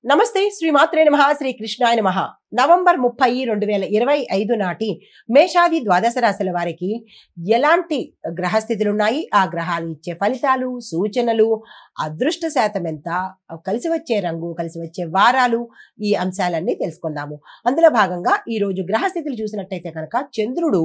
నమస్తే శ్రీమాత్రే నమః శ్రీ కృష్ణాయ నమః. నవంబర్ 30, 2025 నాటి మేషాది ద్వాదశ రాశుల వారికి ఎలాంటి గ్రహస్థితులు ఉన్నాయి, ఆ గ్రహాలు ఇచ్చే ఫలితాలు, సూచనలు, అదృష్ట శాతం ఎంత, కలిసి వచ్చే రంగు, కలిసి వచ్చే వారాలు, ఈ అంశాలన్నీ తెలుసుకుందాము. అందులో భాగంగా ఈ రోజు గ్రహస్థితులు చూసినట్టయితే కనుక చంద్రుడు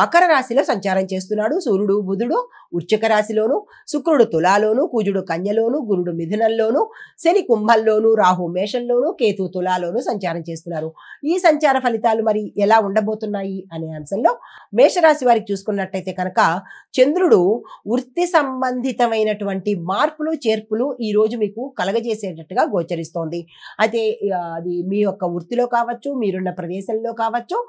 మకర రాశిలో సంచారం చేస్తున్నాడు. సూర్యుడు బుధుడు వృశ్చిక రాశిలోను, శుక్రుడు తులాలోను, కుజుడు కన్యలోను, గురుడు మిథునంలోను, శని కుంభంలోను, రాహు మేషంలోను, కేతు తులాలోను సంచారం చేస్తున్నారు. ఈ సంచార ఫలితాలు మరి ఎలా ఉండబోతున్నాయి అనే అంశంలో మేషరాశి వారికి చూసుకున్నట్టయితే కనుక చంద్రుడు వృత్తి సంబంధితమైనటువంటి మార్పులు చేర్పులు ఈ రోజు మీకు కలగజేసేటట్టుగా గోచరిస్తోంది. అయితే అది మీ యొక్క వృత్తిలో కావచ్చు, మీరున్న ప్రదేశంలో కావచ్చు,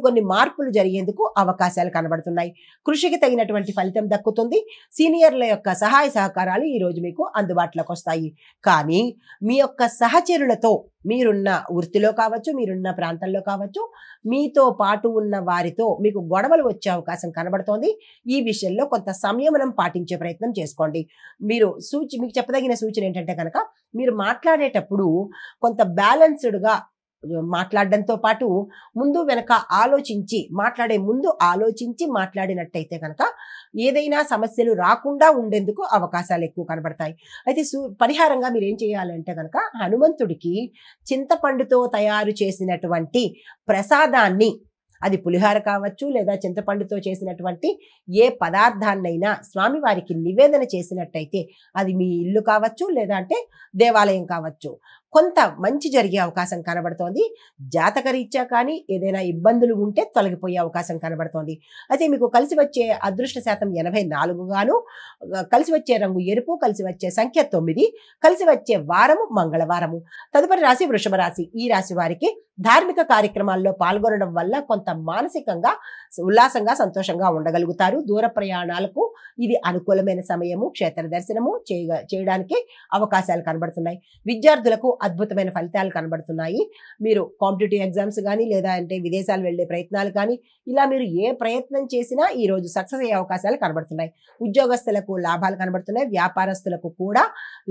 కొన్ని మార్పులు జరిగేందుకు అవకాశాలు కనబడుతున్నాయి. కృషికి తగినటువంటి ఫలితం దక్కుతుంది. సీనియర్ల యొక్క సహాయ సహకారాలు ఈ రోజు మీకు అందుబాటులోకి వస్తాయి. కానీ మీ యొక్క సహచరులతో, మీరున్న వృత్తిలో కావచ్చు, మీరున్న ప్రాంతంలో కావచ్చు, మీతో పాటు ఉన్న వారితో మీకు గొడవలు వచ్చే అవకాశం కనబడుతోంది. ఈ విషయంలో కొంత సంయమనం పాటించే ప్రయత్నం చేసుకోండి. మీకు చెప్పదగిన సూచన ఏంటంటే కనుక మీరు మాట్లాడేటప్పుడు కొంత బ్యాలెన్స్డ్గా మాట్లాడడంతో పాటు ముందు వెనక మాట్లాడే ముందు ఆలోచించి మాట్లాడినట్టయితే కనుక ఏదైనా సమస్యలు రాకుండా ఉండేందుకు అవకాశాలు ఎక్కువ కనబడతాయి. అయితే పరిహారంగా మీరు ఏం చేయాలంటే కనుక హనుమంతుడికి చింతపండుతో తయారు చేసినటువంటి ప్రసాదాన్ని, అది పులిహార కావచ్చు లేదా చింతపండుతో చేసినటువంటి ఏ పదార్థాన్నైనా స్వామివారికి నివేదన చేసినట్టయితే, అది మీ ఇల్లు కావచ్చు లేదా అంటే దేవాలయం కావచ్చు, కొంత మంచి జరిగే అవకాశం కనబడుతోంది. జాతకరీత్యా కానీ ఏదైనా ఇబ్బందులు ఉంటే తొలగిపోయే అవకాశం కనబడుతోంది. అయితే మీకు కలిసి వచ్చే అదృష్ట శాతం 84 గాను, కలిసి వచ్చే రంగు ఎరుపు, కలిసి వచ్చే సంఖ్య 9, కలిసి వచ్చే వారము మంగళవారము. తదుపరి రాశి వృషభ రాశి. ఈ రాశి వారికి ధార్మిక కార్యక్రమాల్లో పాల్గొనడం వల్ల కొంత మానసికంగా ఉల్లాసంగా సంతోషంగా ఉండగలుగుతారు. దూర ప్రయాణాలకు ఇది అనుకూలమైన సమయము. క్షేత్ర దర్శనము చేయడానికి అవకాశాలు కనబడుతున్నాయి. విద్యార్థులకు అద్భుతమైన ఫలితాలు కనబడుతున్నాయి. మీరు కాంపిటేటివ్ ఎగ్జామ్స్ కానీ లేదా అంటే విదేశాలు వెళ్ళే ప్రయత్నాలు కానీ, ఇలా మీరు ఏ ప్రయత్నం చేసినా ఈ రోజు సక్సెస్ అయ్యే అవకాశాలు కనబడుతున్నాయి. ఉద్యోగస్తులకు లాభాలు కనబడుతున్నాయి. వ్యాపారస్తులకు కూడా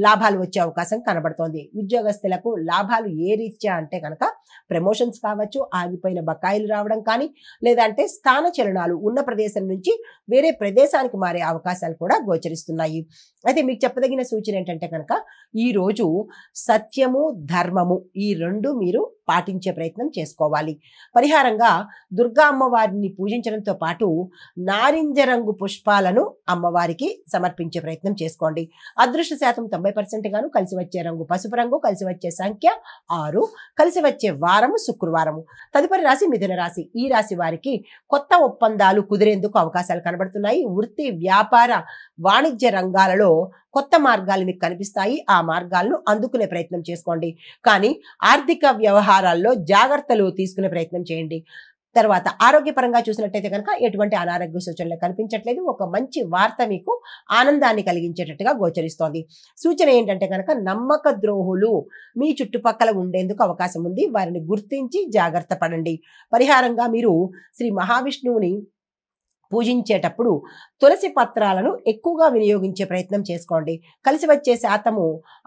లాభాలు వచ్చే అవకాశం కనబడుతోంది. ఉద్యోగస్తులకు లాభాలు ఏ రీత్యా అంటే కనుక ప్రమోషన్స్ కావచ్చు, ఆగిపోయిన బకాయిలు రావడం కానీ, లేదా అంటే స్థాన చలనాలు, ఉన్న ప్రదేశం నుంచి వేరే ప్రదేశానికి మారే అవకాశాలు కూడా గోచరిస్తున్నాయి. అయితే మీకు చెప్పదగిన సూచన ఏంటంటే కనుక ఈ రోజు సత్యము, ధర్మము ఈ రెండు మీరు పాటించే ప్రయత్నం చేసుకోవాలి. పరిహారంగా దుర్గా అమ్మవారిని పూజించడంతో పాటు నారింజ రంగు పుష్పాలను అమ్మవారికి సమర్పించే ప్రయత్నం చేసుకోండి. అదృష్ట శాతం 90% గాను, కలిసి వచ్చే రంగు పసుపు రంగు, కలిసి వచ్చే సంఖ్య 6, కలిసి వచ్చే వారము శుక్రవారము. తదుపరి రాశి మిథున రాశి. ఈ రాశి వారికి కొత్త ఒప్పందాలు కుదిరేందుకు అవకాశాలు కనబడుతున్నాయి. వృత్తి, వ్యాపార, వాణిజ్య రంగాలలో కొత్త మార్గాలు మీకు కనిపిస్తాయి. ఆ మార్గాలను అందుకునే ప్రయత్నం చేసుకోండి. కానీ ఆర్థిక వ్యవహారాల్లో జాగ్రత్తలు తీసుకునే ప్రయత్నం చేయండి. తర్వాత ఆరోగ్యపరంగా చూసినట్టయితే కనుక ఎటువంటి అనారోగ్య సూచనలు కనిపించట్లేదు. ఒక మంచి వార్త మీకు ఆనందాన్ని కలిగించేటట్టుగా గోచరిస్తోంది. సూచన ఏంటంటే కనుక నమ్మక ద్రోహులు మీ చుట్టుపక్కల ఉండేందుకు అవకాశం ఉంది. వారిని గుర్తించి జాగ్రత్త పడండి. పరిహారంగా మీరు శ్రీ మహావిష్ణువుని పూజించేటప్పుడు తులసి పత్రాలను ఎక్కువగా వినియోగించే ప్రయత్నం చేసుకోండి. కలిసి వచ్చే శాతము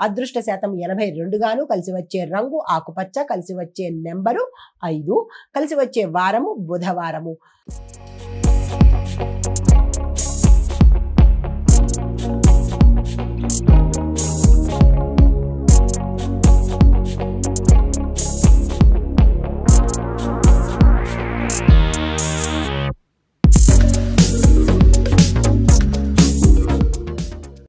అదృష్ట శాతం 82 గాను, కలిసి వచ్చే రంగు ఆకుపచ్చ, కలిసి వచ్చే నెంబరు 5, కలిసి వచ్చే వారము బుధవారము.